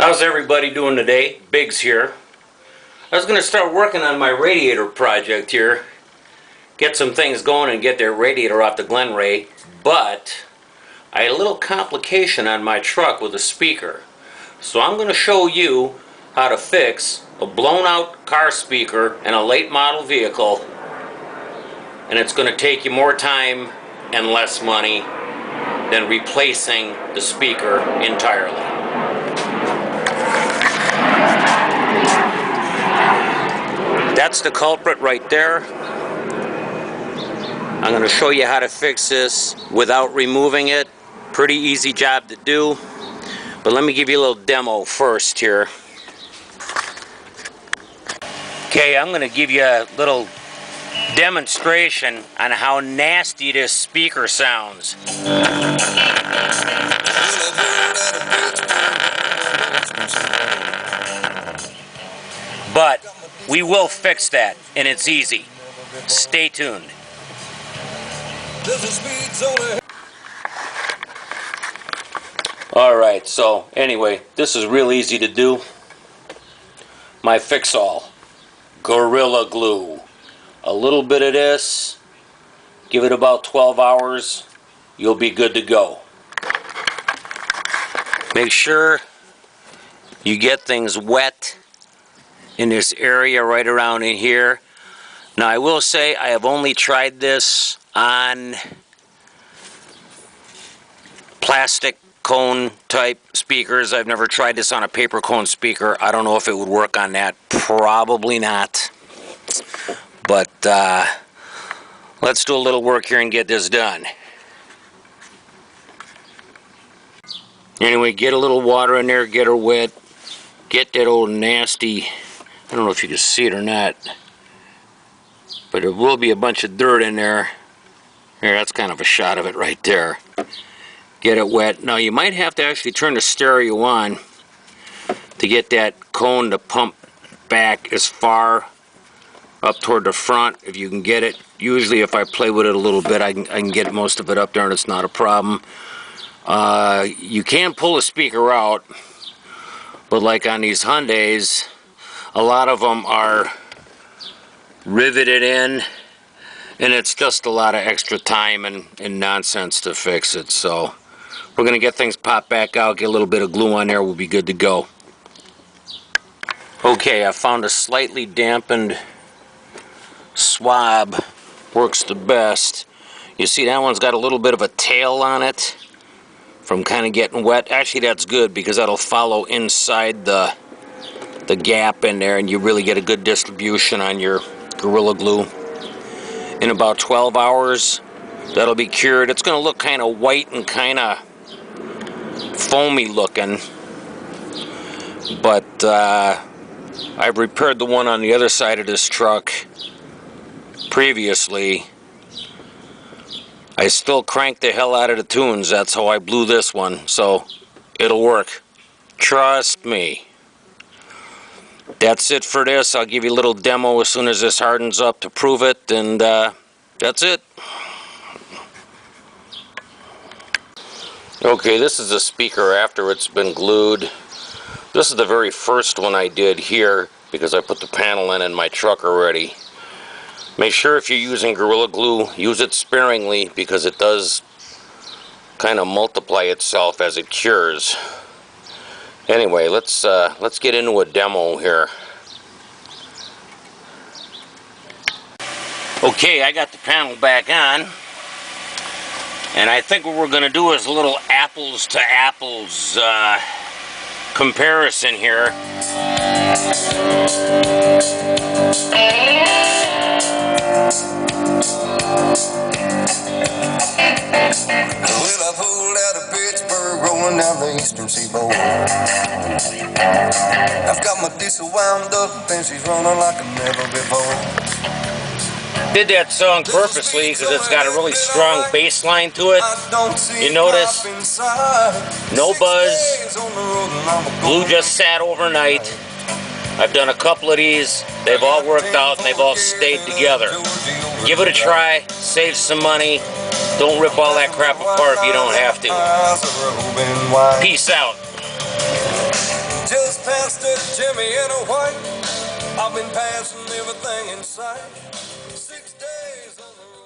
How's everybody doing today? Biggs here. I was going to start working on my radiator project here. Get some things going and get their radiator off the Glen Ray. But I had a little complication on my truck with a speaker. So I'm going to show you how to fix a blown out car speaker in a late model vehicle. And it's going to take you more time and less money than replacing the speaker entirely. That's the culprit right there. I'm going to show you how to fix this without removing it. Pretty easy job to do. But let me give you a little demo first here. Okay, I'm going to give you a little demonstration on how nasty this speaker sounds. But we will fix that, and it's easy. Stay tuned. Alright, so anyway, this is real easy to do. My fix-all, Gorilla Glue. A little bit of this, give it about 12 hours, you'll be good to go. Make sure you get things wet in this area right around in here. Now I will say I have only tried this on plastic cone type speakers. I've never tried this on a paper cone speaker. I don't know if it would work on that. Probably not. But let's do a little work here and get this done. Anyway, get a little water in there, get her wet. Get that old nasty, I don't know if you can see it or not, but there will be a bunch of dirt in there. Here, that's kind of a shot of it right there. Get it wet. Now you might have to actually turn the stereo on to get that cone to pump back as far up toward the front, if you can get it. Usually if I play with it a little bit, I can get most of it up there and it's not a problem. You can pull the speaker out, but like on these Hyundais, a lot of them are riveted in, and it's just a lot of extra time and nonsense to fix it. So we're going to get things popped back out, get a little bit of glue on there, we'll be good to go. Okay, I found a slightly dampened swab, works the best. You see that one's got a little bit of a tail on it from kind of getting wet. Actually, that's good because that'll follow inside the gap in there and you really get a good distribution on your Gorilla Glue. In about 12 hours, that'll be cured. It's going to look kind of white and kind of foamy looking, but I've repaired the one on the other side of this truck previously. I still crank the hell out of the tunes. That's how I blew this one, so it'll work. Trust me. That's it for this. I'll give you a little demo as soon as this hardens up to prove it, and that's it. Okay, this is a speaker after it's been glued. This is the very first one I did here because I put the panel in my truck already. Make sure if you're using Gorilla Glue, use it sparingly because it does kind of multiply itself as it cures. Anyway, let's get into a demo here. Okay, I got the panel back on, and I think what we're going to do is a little apples to apples comparison here. Well, I pulled out of Pittsburgh, rolling down the eastern seaboard. I've got my diesel wound up and she's running like never before. Did that song purposely because it's got a really strong bass line to it. You notice? No buzz. Glue just sat overnight. I've done a couple of these. They've all worked out and they've all stayed together. Give it a try. Save some money. Don't rip all that crap apart if you don't have to. Peace out. Jimmy in a white, I've been passing everything in sight. 6 days on the road.